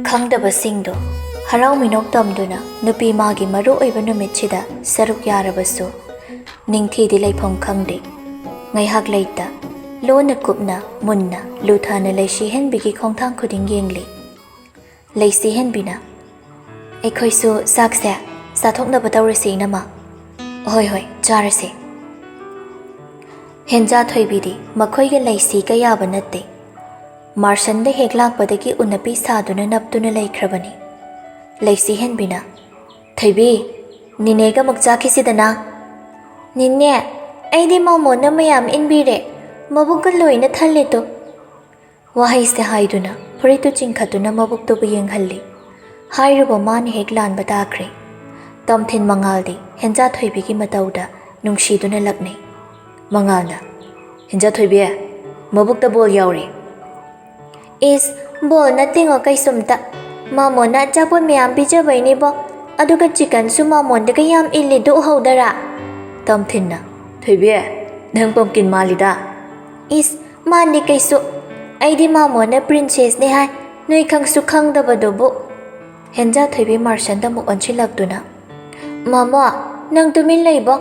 ꯈꯪꯗꯕꯁꯤꯡꯗꯣ ꯍꯔꯥꯎ ꯃꯤꯅꯣꯛ ꯇꯝꯗꯨꯅ ꯅꯨꯄꯤ ꯃꯥꯒꯤ ꯃꯔꯨ ꯑꯣꯏꯕ ꯅꯨꯃꯤꯠꯁꯤꯗ ꯁꯔꯨꯛ ꯌꯥꯔꯕꯁꯨ ꯅꯤꯡꯊꯤꯗꯤ ꯂꯩꯐꯝ ꯈꯪꯗꯦ꯫ ꯉꯥꯏꯍꯥꯛ ꯂꯩꯇ ꯂꯣꯟꯅ ꯀꯨꯞꯅ ꯃꯨꯟꯅ ꯂꯨꯊꯥꯅ ꯂꯩꯁꯤꯍꯦꯟꯕꯤꯒꯤ ꯈꯣꯡꯊꯥꯡ ꯈꯨꯗꯤꯡ ꯌꯦꯡꯂꯤ꯫ ꯂꯩꯁꯤꯍꯦꯟꯕꯤꯅ "ꯑꯩꯈꯣꯏꯁꯨ ꯆꯥꯛꯁꯦ ꯆꯥꯊꯣꯛꯅꯕ ꯇꯧꯔꯁꯤ ꯏꯅꯝꯃ꯫ ꯍꯣꯏ ꯍꯣꯏ ꯆꯥꯔꯁꯤ꯫ ꯍꯦꯟꯖꯥ ꯊꯣꯏꯕꯤꯗꯤ ꯃꯈꯣꯏꯒ ꯂꯩꯁꯤꯒ ꯌꯥꯕ ꯅꯠꯇꯦ꯫ ꯃꯥꯔꯁꯟꯗ ꯍꯦꯛ ꯂꯥꯛꯄꯗꯒꯤ ꯎꯟꯅꯄꯤ ꯁꯥꯗꯨꯅ ꯅꯞꯇꯨꯅ ꯂꯩꯈ꯭ꯔꯕꯅꯤ꯫ ꯂꯩꯁꯤꯍꯦꯟꯕꯤꯅ "ꯊꯣꯏꯕꯤ, ꯅꯤꯅꯦꯒ ꯑꯃꯨꯛ ꯆꯥꯈꯤꯁꯤꯗꯅ꯫ ꯅꯤꯅꯦ, ꯑꯩꯗꯤ ꯃꯥꯃꯣꯅ ꯃꯌꯥꯝ ꯏꯟꯕꯤꯔꯦ, ꯃꯕꯨꯛꯀ ꯂꯣꯏꯅ ꯊꯜꯂꯦꯇꯣ꯫ ꯋꯥꯍꯩꯁꯦ ꯍꯥꯏꯗꯨꯅ ꯐꯨꯔꯤꯠꯇꯨ ꯆꯤꯡꯈꯠꯇꯨꯅ ꯃꯕꯨꯛꯇꯨꯕꯨ ꯌꯦꯡꯍꯜꯂꯤ꯫ ꯍꯥꯏꯔꯨꯕ ꯃꯥꯅ ꯍꯦꯛ ꯂꯥꯟꯕ ꯇꯥꯈ꯭ꯔꯦ꯫ ꯇꯝꯊꯤꯟ ꯃꯉꯥꯜꯗꯤ ꯍꯦꯟꯖꯥ ꯊꯣꯏꯕꯤꯒꯤ ꯃꯇꯧꯗ ꯅꯨꯡꯁꯤꯗꯨꯅ ꯂꯛꯅꯩ꯫ ꯃꯉꯥꯜꯅ "ꯍꯦꯟꯖꯥ ꯊꯣꯏꯕꯤ, ꯃꯕꯨꯛꯇ ꯕꯣꯜ ꯌꯥꯎꯔꯤ꯫ ꯏꯁ, ꯕꯣꯜ ꯅꯠꯇꯦꯉꯣ ꯀꯩꯁꯨꯝꯇ, ꯃꯥꯃꯣꯅ ꯑꯆꯥꯄꯣꯠ ꯃꯌꯥꯝ ꯄꯤꯖꯕꯩꯅꯤꯕꯣ, ꯑꯗꯨꯒ ꯆꯤꯀꯟꯁꯨ ꯃꯥꯃꯣꯟꯗꯒ ꯌꯥꯝ ꯏꯜꯂꯤꯗꯣ ꯎꯍꯧꯗꯔꯥ?" ꯇꯝꯊꯤꯟꯅ "ꯊꯣꯏꯕꯤ, ꯅꯪ ꯄꯝꯀꯤꯟ ꯃꯥꯜꯂꯤꯗ꯫ ꯏꯁ, ꯃꯥꯟꯗꯦ ꯀꯩꯁꯨ, ꯑꯩꯗꯤ ꯃꯥꯃꯣꯅ ꯄ꯭ꯔꯤꯟꯁꯦꯁꯅꯦ ꯍꯥꯏ, ꯅꯣꯏ ꯈꯪꯁꯨ ꯈꯪꯗꯕꯗꯨꯕꯨ꯫ ꯍꯦꯟꯖꯥ ꯊꯣꯏꯕꯤ ꯃꯥꯔꯁꯟꯗ ꯑꯃꯨꯛ ꯑꯣꯟꯁꯤꯜꯂꯛꯇꯨꯅ "ꯃꯥꯃꯣ, ꯅꯪ ꯇꯨꯃꯤꯟ ꯂꯩꯕꯣ,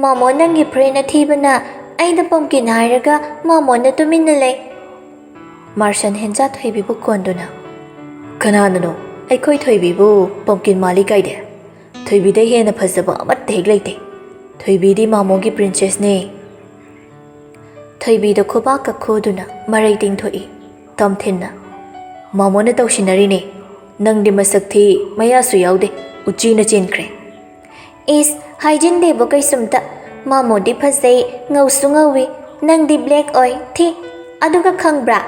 ꯃꯥꯃꯣ ꯅꯪꯒꯤ ꯐ꯭ꯔꯦꯟ ꯑꯊꯤꯕꯅ ꯑꯩꯗ ꯄꯝꯀꯤꯟ ꯍꯥꯏꯔꯒ ꯃꯥꯃꯣꯅ ꯇꯨꯃꯤꯟꯅ ꯂꯩ." ꯃꯥꯔꯁꯟ ꯍꯦꯟꯖꯥ ꯊꯣꯏꯕꯤꯕꯨ ꯀꯣꯟꯗꯨꯅ "ꯀꯅꯥꯅꯅꯣ ꯑꯩꯈꯣꯏ ꯊꯣꯏꯕꯤꯕꯨ ꯄꯝꯀꯤꯟ ꯃꯥꯜꯂꯤ ꯀꯥꯏꯗꯦ? ꯊꯣꯏꯕꯤꯗꯩ ꯍꯦꯟꯅ ꯐꯖꯕ ꯑꯃꯠꯇ ꯍꯦꯛ ꯂꯩꯇꯦ꯫ ꯊꯣꯏꯕꯤꯗꯤ ꯃꯥꯃꯣꯒꯤ ꯄ꯭ꯔꯤꯟꯁꯦꯁꯅꯦ." ꯊꯣꯏꯕꯤꯗꯣ ꯈꯨꯕꯥꯛꯀ ꯈꯨꯗꯨꯅ ꯃꯔꯩ ꯇꯤꯡꯊꯣꯛꯏ꯫ ꯇꯝꯊꯤꯟꯅ "ꯃꯥꯃꯣꯅ ꯇꯧꯁꯤꯟꯅꯔꯤꯅꯦ, ꯅꯪꯗꯤ ꯃꯁꯛ ꯊꯤ, ꯃꯌꯥꯁꯨ ꯌꯥꯎꯗꯦ, ꯎꯆꯤꯅ ꯆꯦꯟꯈ꯭ꯔꯦ." ꯏꯁ, ꯍꯥꯏꯖꯤꯟꯗꯦꯕꯣ ꯀꯩꯁꯨꯝꯇ, ꯃꯥꯃꯣꯗꯤ ꯐꯖꯩ, ꯉꯧꯁꯨ ꯉꯧꯏ, ꯅꯪꯗꯤ ꯕ꯭ꯂꯦꯛ ꯑꯣꯏ, ꯊꯤ꯫ ꯑꯗꯨꯒ ꯈꯪꯕ꯭ꯔꯥ,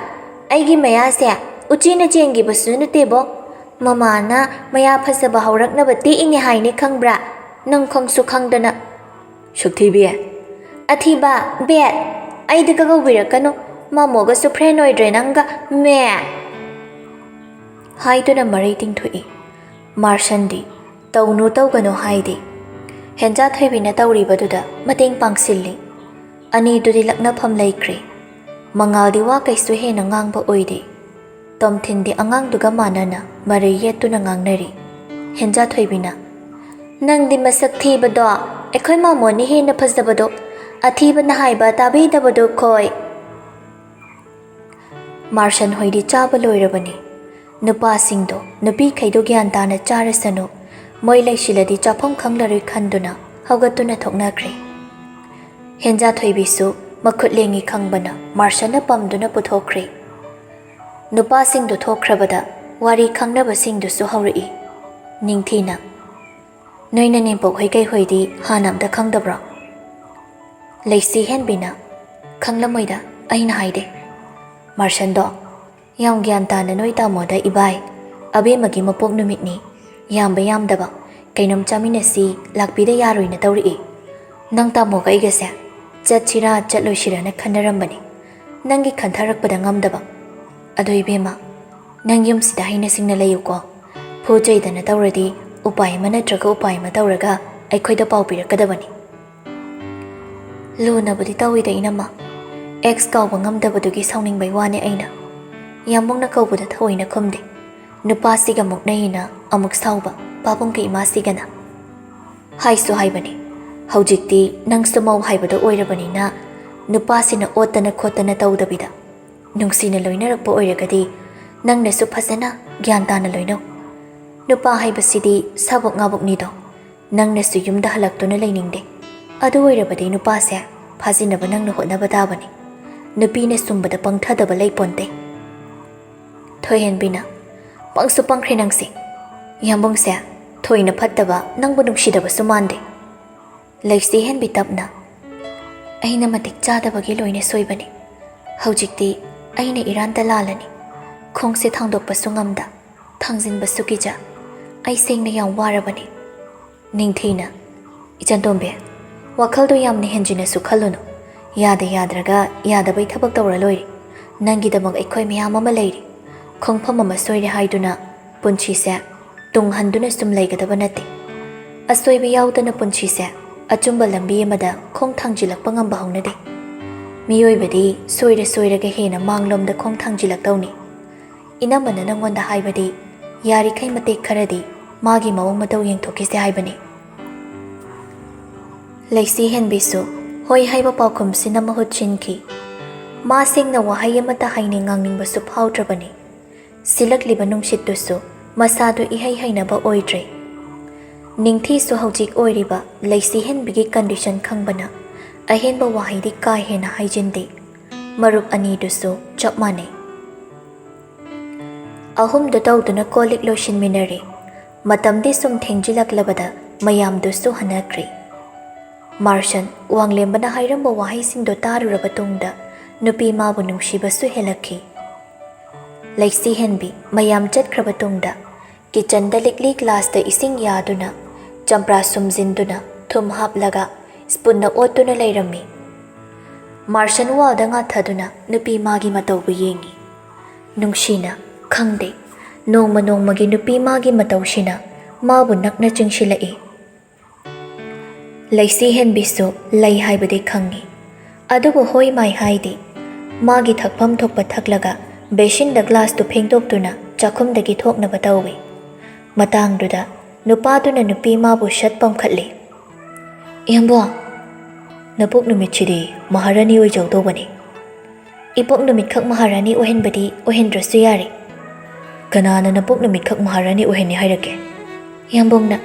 ꯑꯩꯒꯤ ꯃꯌꯥꯁꯦ ꯎꯆꯤꯅ ꯆꯦꯟꯈꯤꯕꯁꯨ ꯅꯠꯇꯦꯕꯣ, ꯃꯃꯥꯅ ꯃꯌꯥ ꯐꯖꯕ ꯍꯧꯔꯛꯅꯕ ꯇꯦꯛꯏꯅꯦ ꯍꯥꯏꯅꯦ ꯈꯪꯕ꯭ꯔꯥ, ꯅꯪ ꯈꯪꯁꯨ ꯈꯪꯗꯅ꯫ ꯁꯛꯊꯤꯕꯤ, ꯑꯊꯤꯕ, ꯕꯦꯠ, ꯑꯩꯗꯒ ꯀꯧꯕꯤꯔꯛꯀꯅꯨ, ꯃꯥꯃꯣꯒꯁꯨ ꯐ꯭ꯔꯦꯟ ꯑꯣꯏꯗ꯭ꯔꯦ ꯅꯪꯒ, ꯃꯦ꯫ ꯍꯥꯏꯗꯨꯅ ꯃꯔꯩ ꯇꯤꯡꯊꯣꯛꯏ꯫ ꯃꯥꯔꯁꯟꯗꯤ ꯇꯧꯅꯨ ꯇꯧꯒꯅꯨ ꯍꯥꯏꯗꯦ꯫ ꯍꯦꯟꯖꯥ ꯊꯣꯏꯕꯤꯅ ꯇꯧꯔꯤꯕꯗꯨꯗ ꯃꯇꯦꯡ ꯄꯥꯡꯁꯤꯜꯂꯤ꯫ ꯑꯅꯤꯗꯨꯗꯤ ꯂꯛꯅꯐꯝ ꯂꯩꯈ꯭ꯔꯦ꯫ ꯃꯉꯥꯜꯗꯤ ꯋꯥ ꯀꯩꯁꯨ ꯍꯦꯟꯅ ꯉꯥꯡꯕ ꯑꯣꯏꯗꯦ꯫ ꯇꯝꯊꯤꯟꯗꯤ ꯑꯉꯥꯡꯗꯨꯒ ꯃꯥꯟꯅꯅ ꯃꯔꯩ ꯌꯦꯠꯇꯨꯅ ꯉꯥꯡꯅꯔꯤ꯫ ꯍꯦꯟꯖꯥ ꯊꯣꯏꯕꯤꯅ "ꯅꯪꯗꯤ ꯃꯁꯛ ꯊꯤꯕꯗꯣ, ꯑꯩꯈꯣꯏ ꯃꯥꯃꯣꯅ ꯍꯦꯟꯅ ꯐꯖꯕꯗꯣ, ꯑꯊꯤꯕꯅ ꯍꯥꯏꯕ ꯇꯥꯕꯤꯗꯕꯗꯣ ꯈꯣꯏ." ꯃꯥꯔꯁꯟ ꯍꯣꯏꯗꯤ ꯆꯥꯕ ꯂꯣꯏꯔꯕꯅꯤ꯫ ꯅꯨꯄꯥꯁꯤꯡꯗꯣ ꯅꯨꯄꯤꯈꯩꯗꯣ ꯒ꯭ꯌꯥꯟ ꯇꯥꯅ ꯆꯥꯔꯁꯅꯨ, ꯃꯣꯏ ꯂꯩꯁꯤꯜꯂꯗꯤ ꯆꯥꯐꯝ ꯈꯪꯂꯔꯣꯏ ꯈꯟꯗꯨꯅ ꯍꯧꯒꯠꯇꯨꯅ ꯊꯣꯛꯅꯈ꯭ꯔꯦ꯫ ꯍꯦꯟꯖꯥ ꯊꯣꯏꯕꯤꯁꯨ ꯃꯈꯨꯠ ꯂꯦꯡꯉꯤ ꯈꯪꯕꯅ ꯃꯥꯔꯁꯟꯅ ꯄꯝꯗꯨꯅ ꯄꯨꯊꯣꯛꯈ꯭ꯔꯦ꯫ ꯅꯨꯄꯥꯁꯤꯡꯗꯨ ꯊꯣꯛꯈ꯭ꯔꯕꯗ ꯋꯥꯔꯤ ꯈꯪꯅꯕꯁꯤꯡꯗꯨꯁꯨ ꯍꯧꯔꯛꯏ꯫ ꯅꯤꯡꯊꯤꯅ "ꯅꯣꯏ ꯅꯅꯦꯝꯄꯣꯛ ꯍꯣꯏ ꯀꯩꯍꯣꯏꯗꯤ ꯍꯥꯟꯅ ꯑꯝꯇ ꯈꯪꯗꯕ꯭ꯔꯣ?" ꯂꯩꯁꯤꯍꯦꯟꯕꯤꯅ "ꯈꯪꯂꯝꯃꯣꯏꯗ, ꯑꯩꯅ ꯍꯥꯏꯗꯦ." ꯃꯥꯔꯁꯟꯗꯣ "ꯌꯥꯝ ꯒ꯭ꯌꯥꯟ ꯇꯥꯅ ꯅꯣꯏ ꯇꯥꯃꯣꯗ ꯏꯕꯥꯏ, ꯑꯕꯦꯝꯃꯒꯤ ꯃꯄꯣꯛ ꯅꯨꯃꯤꯠꯅꯤ, ꯌꯥꯝꯕ ꯌꯥꯝꯗꯕ ꯀꯩꯅꯣꯝ ꯆꯥꯃꯤꯟꯅꯁꯤ ꯂꯥꯛꯄꯤꯗ ꯌꯥꯔꯣꯏꯅ ꯇꯧꯔꯛꯏ꯫ ꯅꯪ ꯇꯥꯃꯣꯒ ꯑꯩꯒꯁꯦ ꯆꯠꯁꯤꯔꯥ ꯆꯠꯂꯣꯏꯁꯤꯔꯥꯅ ꯈꯟꯅꯔꯝꯕꯅꯤ, ꯅꯪꯒꯤ ꯈꯟꯊꯔꯛꯄꯗ ꯉꯝꯗꯕ꯫ ꯑꯗꯣ ꯏꯕꯦꯝꯃ, ꯅꯪ ꯌꯨꯝꯁꯤꯗ ꯍꯩꯅ ꯁꯤꯡꯅ ꯂꯩꯌꯨꯀꯣ, ꯐꯨ ꯆꯩꯗꯅ ꯇꯧꯔꯗꯤ ꯎꯄꯥꯏ ꯑꯃ ꯅꯠꯇ꯭ꯔꯒ ꯎꯄꯥꯏ ꯑꯃ ꯇꯧꯔꯒ ꯑꯩꯈꯣꯏꯗ ꯄꯥꯎ ꯄꯤꯔꯛꯀꯗꯕꯅꯤ." "ꯂꯨꯅꯕꯨꯗꯤ ꯇꯧꯏꯗ ꯏꯅꯝꯃ, ꯑꯦꯛꯁ ꯀꯥꯎꯕ ꯉꯝꯗꯕꯗꯨꯒꯤ ꯁꯥꯎꯅꯤꯡꯕꯩ ꯋꯥꯅꯦ ꯑꯩꯅ꯫ ꯌꯥꯝꯕꯨꯡꯅ ꯀꯧꯕꯗ ꯊꯑꯣꯏꯅ ꯈꯨꯝꯗꯦ, ꯅꯨꯄꯥꯁꯤꯒ ꯃꯨꯛꯅꯩꯅ ꯑꯃꯨꯛ ꯁꯥꯎꯕ ꯄꯥꯕꯨꯡꯒ ꯏꯃꯥꯁꯤꯒꯅ꯫ ꯍꯥꯏꯁꯨ ꯍꯥꯏꯕꯅꯤ, ꯍꯧꯖꯤꯛꯇꯤ ꯅꯪꯁꯨ ꯃꯧ ꯍꯥꯏꯕꯗꯣ ꯑꯣꯏꯔꯕꯅꯤꯅ ꯅꯨꯄꯥꯁꯤꯅ ꯑꯣꯠꯇꯅ ꯈꯣꯠꯇꯅ ꯇꯧꯗꯕꯤꯗ ꯅꯨꯡꯁꯤꯅ ꯂꯣꯏꯅꯔꯛꯄ ꯑꯣꯏꯔꯒꯗꯤ ꯅꯪꯅꯁꯨ ꯐꯖꯅ ꯒ꯭ꯌꯥꯟ ꯇꯥꯅ ꯂꯣꯏꯅꯧ꯫ ꯅꯨꯄꯥ ꯍꯥꯏꯕꯁꯤꯗꯤ ꯁꯥꯕꯨꯛ ꯉꯥꯕꯨꯛꯅꯤꯗꯣ, ꯅꯪꯅꯁꯨ ꯌꯨꯝꯗ ꯍꯜꯂꯛꯇꯨꯅ ꯂꯩꯅꯤꯡꯗꯦ꯫ ꯑꯗꯨ ꯑꯣꯏꯔꯕꯗꯤ ꯅꯨꯄꯥꯁꯦ ꯐꯥꯖꯤꯟꯅꯕ ꯅꯪꯅ ꯍꯣꯠꯅꯕ ꯇꯥꯕꯅꯤ, ꯅꯨꯄꯤꯅ ꯁꯨꯝꯕꯗ ꯄꯪꯊꯗꯕ ꯂꯩꯄꯣꯟꯇꯦ." ꯊꯣꯏꯍꯦꯟꯕꯤꯅ "ꯄꯪꯁꯨ ꯄꯪꯈ꯭ꯔꯦ ꯅꯪꯁꯦ, ꯌꯥꯝꯕꯨꯡꯁꯦ ꯊꯣꯏꯅ ꯐꯠꯇꯕ, ꯅꯪꯕꯨ ꯅꯨꯡꯁꯤꯗꯕꯁꯨ ꯃꯥꯟꯗꯦ." ꯂꯩꯁꯤꯍꯦꯟꯕꯤ ꯇꯞꯅ "ꯑꯩꯅ ꯃꯇꯤꯛ ꯆꯥꯗꯕꯒꯤ ꯂꯣꯏꯅ ꯁꯣꯏꯕꯅꯤ, ꯍꯧꯖꯤꯛꯇꯤ ꯑꯩꯅ ꯏꯔꯥꯟꯇ ꯂꯥꯜꯂꯅꯤ, ꯈꯣꯡꯁꯦ ꯊꯥꯡꯗꯣꯛꯄꯁꯨ ꯉꯝꯗ, ꯊꯥꯡꯖꯤꯟꯕꯁꯨ ꯀꯤꯖ, ꯑꯩ ꯁꯦꯡꯅ ꯌꯥꯝ ꯋꯥꯔꯕꯅꯤ." ꯅꯤꯡꯊꯤꯅ "ꯏꯆꯟꯇꯣꯝꯕꯤ, ꯋꯥꯈꯜꯗꯣ ꯌꯥꯝꯅ ꯍꯦꯟꯖꯤꯟꯅꯁꯨ ꯈꯜꯂꯨꯅꯨ, ꯌꯥꯗ ꯌꯥꯗ꯭ꯔꯒ ꯌꯥꯗꯕꯩ ꯊꯕꯛ ꯇꯧꯔ ꯂꯣꯏꯔꯦ, ꯅꯪꯒꯤꯗꯃꯛ ꯑꯩꯈꯣꯏ ꯃꯌꯥꯝ ꯑꯃ ꯂꯩꯔꯤ꯫ ꯈꯣꯡꯐꯝ ꯑꯃ ꯁꯣꯏꯔꯦ ꯍꯥꯏꯗꯨꯅ ꯄꯨꯟꯁꯤꯁꯦ ꯇꯨꯡ ꯍꯟꯗꯨꯅ ꯁꯨꯝ ꯂꯩꯒꯗꯕ ꯅꯠꯇꯦ꯫ ꯑꯁꯣꯏꯕ ꯌꯥꯎꯗꯅ ꯄꯨꯟꯁꯤꯁꯦ ꯑꯆꯨꯝꯕ ꯂꯝꯕꯤ ꯑꯃꯗ ꯈꯣꯡ ꯊꯥꯡꯖꯤꯜꯂꯛꯄ ꯉꯝꯕ ꯍꯧꯅꯗꯦ꯫ ꯃꯤꯑꯣꯏꯕꯗꯤ ꯁꯣꯏꯔ ꯁꯣꯏꯔꯒ ꯍꯦꯟꯅ ꯃꯥꯡꯂꯣꯝꯗ ꯈꯣꯡ ꯊꯥꯡꯖꯤꯜꯂꯛꯇꯧꯅꯤ꯫ ꯏꯅꯝꯃꯅ ꯅꯪꯉꯣꯟꯗ ꯍꯥꯏꯕꯗꯤ ꯌꯥꯔꯤꯈꯩ ꯃꯇꯦꯛ ꯈꯔꯗꯤ ꯃꯥꯒꯤ ꯃꯑꯣꯡ ꯃꯇꯧ ꯌꯦꯡꯊꯣꯛꯈꯤꯁꯦ ꯍꯥꯏꯕꯅꯤ꯫ ꯂꯩꯁꯤ ꯍꯦꯟꯕꯤꯁꯨ ꯍꯣꯏ ꯍꯥꯏꯕ ꯄꯥꯎꯈꯨꯝꯁꯤꯅ ꯃꯍꯨꯠ ꯁꯤꯟꯈꯤ꯫ ꯃꯥ ꯁꯦꯡꯅ ꯋꯥꯍꯩ ꯑꯃꯠꯇ ꯍꯥꯏꯅꯤꯡ ꯉꯥꯡꯅꯤꯡꯕꯁꯨ ꯐꯥꯎꯗ꯭ꯔꯕꯅꯤ꯫ ꯁꯤꯜꯂꯛꯂꯤꯕ ꯅꯨꯡꯁꯤꯠꯇꯨꯁꯨ ꯃꯁꯥꯗꯨ ꯏꯍꯩ ꯍꯩꯅꯕ ꯑꯣꯏꯗ꯭ꯔꯦ꯫ ꯅꯤꯡꯊꯤꯁꯨ ꯍꯧꯖꯤꯛ ꯑꯣꯏꯔꯤꯕ ꯂꯩꯁꯤ ꯍꯦꯟꯕꯤꯒꯤ ꯀꯟꯗꯤꯁꯟ ꯈꯪꯕꯅ ꯑꯍꯦꯟꯕ ꯋꯥꯍꯩꯗꯤ ꯀꯥ ꯍꯦꯟꯅ ꯍꯥꯏꯖꯤꯟꯗꯦ꯫ ꯃꯔꯨꯞ ꯑꯅꯤꯗꯨꯁꯨ ꯆꯞ ꯃꯥꯟꯅꯩ꯫ ꯑꯍꯨꯝꯗꯨ ꯇꯧꯗꯨꯅ ꯀꯣꯜ ꯂꯤꯛ ꯂꯣꯏꯁꯤꯟꯃꯤꯟꯅꯔꯦ꯫ ꯃꯇꯝꯗꯤ ꯁꯨꯝ ꯊꯦꯡꯖꯤꯜꯂꯛꯂꯕꯗ ꯃꯌꯥꯝꯗꯨꯁꯨ ꯍꯟꯅꯈ꯭ꯔꯦ꯫ ꯃꯥꯔꯁꯟ ꯋꯥꯡꯂꯦꯝꯕꯅ ꯍꯥꯏꯔꯝꯕ ꯋꯥꯍꯩꯁꯤꯡꯗꯨ ꯇꯥꯔꯨꯔꯕ ꯇꯨꯡꯗ ꯅꯨꯄꯤ ꯃꯥꯕꯨ ꯅꯨꯡꯁꯤꯕꯁꯨ ꯍꯦꯜꯂꯛꯈꯤ꯫ ꯂꯩꯁꯤ ꯍꯦꯟꯕꯤ ꯃꯌꯥꯝ ꯆꯠꯈ꯭ꯔꯕ ꯇꯨꯡꯗ ꯀꯤꯆꯟꯗ ꯂꯤꯛꯂꯤ ꯒ꯭ꯂꯥꯁꯇ ꯏꯁꯤꯡ ꯌꯥꯗꯨꯅ ꯆꯝꯄ꯭ꯔꯥ ꯁꯨꯝꯖꯤꯟꯗꯨꯅ ꯊꯨꯝ ꯍꯥꯞꯂꯒ ꯁ꯭ꯄꯨꯟꯅ ꯑꯣꯠꯇꯨꯅ ꯂꯩꯔꯝꯃꯤ꯫ ꯃꯥꯔꯁꯟ ꯋꯥꯜꯗ ꯉꯥꯊꯗꯨꯅ ꯅꯨꯄꯤ ꯃꯥꯒꯤ ꯃꯇꯧꯕꯨ ꯌꯦꯡꯉꯤ꯫ ꯅꯨꯡꯁꯤꯅ ꯈꯪꯗꯦ ꯅꯣꯡꯃ ꯅꯣꯡꯃꯒꯤ ꯅꯨꯄꯤ ꯃꯥꯒꯤ ꯃꯇꯧꯁꯤꯅ ꯃꯥꯕꯨ ꯅꯛꯅ ꯆꯤꯡꯁꯤꯜꯂꯛꯏ꯫ ꯂꯩꯁꯤ ꯍꯦꯟꯕꯤꯁꯨ ꯂꯩ ꯍꯥꯏꯕꯗꯤ ꯈꯪꯉꯤ꯫ ꯑꯗꯨꯕꯨ ꯍꯣꯏ ꯃꯥꯏ ꯍꯥꯏꯗꯦ꯫ ꯃꯥꯒꯤ ꯊꯛꯐꯝ ꯊꯣꯛꯄ ꯊꯛꯂꯒ ꯕꯦꯁꯤꯟꯗ ꯒ꯭ꯂꯥꯁꯇꯨ ꯐꯦꯡꯗꯣꯛꯇꯨꯅ ꯆꯥꯛꯈꯨꯝꯗꯒꯤ ꯊꯣꯛꯅꯕ ꯇꯧꯏ꯫ ꯃꯇꯥꯡꯗꯨꯗ ꯅꯨꯄꯥꯗꯨꯅ ꯅꯨꯄꯤ ꯃꯥꯕꯨ ꯁꯠ ꯄꯝꯈꯠꯂꯤ꯫ ꯏꯌꯥꯝꯕ, ꯅꯄꯣꯛ ꯅꯨꯃꯤꯠꯁꯤꯗꯤ ꯃꯍꯥꯔꯥꯅꯤ ꯑꯣꯏꯖꯧꯗꯧꯕꯅꯤ꯫ ꯏꯄꯣꯛ ꯅꯨꯃꯤꯠꯈꯛ ꯃꯍꯥꯔꯥꯅꯤ ꯑꯣꯏꯍꯟꯕꯗꯤ ꯑꯣꯏꯍꯟꯗ꯭ꯔꯁꯨ ꯌꯥꯔꯦ꯫ ꯀꯅꯥꯅ ꯅꯄꯣꯛ ꯅꯨꯃꯤꯠꯈꯛ ꯃꯍꯥꯔꯥꯅꯤ ꯑꯣꯏꯍꯟꯅꯤ ꯍꯥꯏꯔꯛꯀꯦ? ꯏꯌꯥꯝꯕꯧꯅ꯫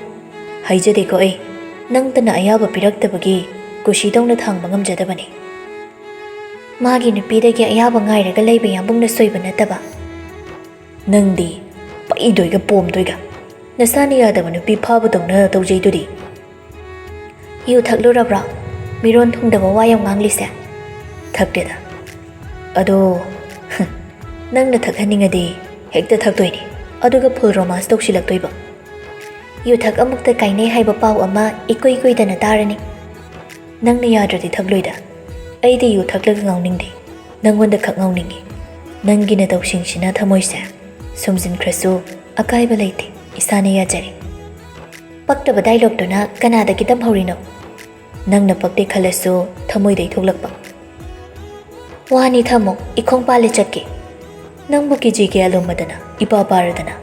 ꯍꯥꯏꯖꯗꯦꯀꯣ ꯑꯩ ꯅꯪꯇꯅ ꯑꯌꯥꯕ ꯄꯤꯔꯛꯇꯕꯒꯤ ꯀꯨꯁꯤꯗꯧꯅ ꯊꯥꯡꯕ ꯉꯝꯖꯗꯕꯅꯤ꯫ ꯃꯥꯒꯤ ꯅꯨꯄꯤꯗꯒꯤ ꯑꯌꯥꯕ ꯉꯥꯏꯔꯒ ꯂꯩꯕ ꯌꯥꯝꯕꯨꯡꯅ ꯁꯣꯏꯕ ꯅꯠꯇꯕ꯫ ꯅꯪꯗꯤ ꯄꯩꯗꯣꯏꯒ ꯄꯣꯝꯗꯣꯏꯒ ꯅꯁꯥꯅ ꯌꯥꯗꯕ ꯅꯨꯄꯤ ꯐꯥꯕꯗꯧꯅ ꯇꯧꯖꯩꯗꯨꯗꯤ꯫ ꯌꯨ ꯊꯛꯂꯨꯔꯕ꯭ꯔꯥ ꯃꯤꯔꯣꯟ ꯊꯨꯡꯗꯕ ꯋꯥ ꯌꯥꯝ ꯉꯥꯡꯂꯤꯁꯦ? ꯊꯛꯇꯦꯗ꯫ ꯑꯗꯣ ꯅꯪꯅ ꯊꯛꯍꯟꯅꯤꯡꯉꯗꯤ ꯍꯦꯛꯇ ꯊꯛꯇꯣꯏꯅꯤ, ꯑꯗꯨꯒ ꯐꯨꯜ ꯔꯣꯃꯥꯟꯁ ꯇꯧꯁꯤꯜꯂꯛꯇꯣꯏꯕ꯫ ꯌꯨꯊꯛ ꯑꯃꯨꯛꯇ ꯀꯥꯏꯅꯩ ꯍꯥꯏꯕ ꯄꯥꯎ ꯑꯃ ꯏꯀꯨꯏ ꯀꯨꯏꯗꯅ ꯇꯥꯔꯅꯤ꯫ ꯅꯪꯅ ꯌꯥꯗ꯭ꯔꯗꯤ ꯊꯛꯂꯣꯏꯗ꯫ ꯑꯩꯗꯤ ꯌꯨ ꯊꯛꯂꯒ ꯉꯥꯎꯅꯤꯡꯗꯦ, ꯅꯪꯉꯣꯟꯗ ꯈꯛ ꯉꯥꯎꯅꯤꯡꯉꯤ꯫ ꯅꯪꯒꯤ ꯅꯇꯧꯁꯤꯡꯁꯤꯅ ꯊꯃꯣꯏꯁꯦ ꯁꯨꯝꯖꯤꯟꯈ꯭ꯔꯁꯨ ꯑꯀꯥꯏꯕ ꯂꯩꯇꯦ, ꯏꯁꯥꯅ ꯌꯥꯖꯔꯦ꯫ ꯄꯛꯇꯕ ꯗꯥꯏꯂꯣꯛꯇꯨꯅ ꯀꯅꯥꯗꯒꯤ ꯇꯝꯍꯧꯔꯤꯅꯣ? ꯅꯪꯅ ꯄꯛꯇꯦ ꯈꯜꯂꯁꯨ ꯊꯃꯣꯏꯗꯩ ꯊꯣꯛꯂꯛꯄ ꯋꯥꯅꯤ꯫ ꯊꯝꯃꯣ, ꯏꯈꯣꯡ ꯄꯥꯜꯂ ꯆꯠꯀꯦ꯫ ꯅꯪꯕꯨ ꯀꯦꯖꯤ ꯀꯌꯥ ꯂꯨꯝꯃꯗꯅ ꯏꯄꯥ ꯄꯥꯔꯗꯅ?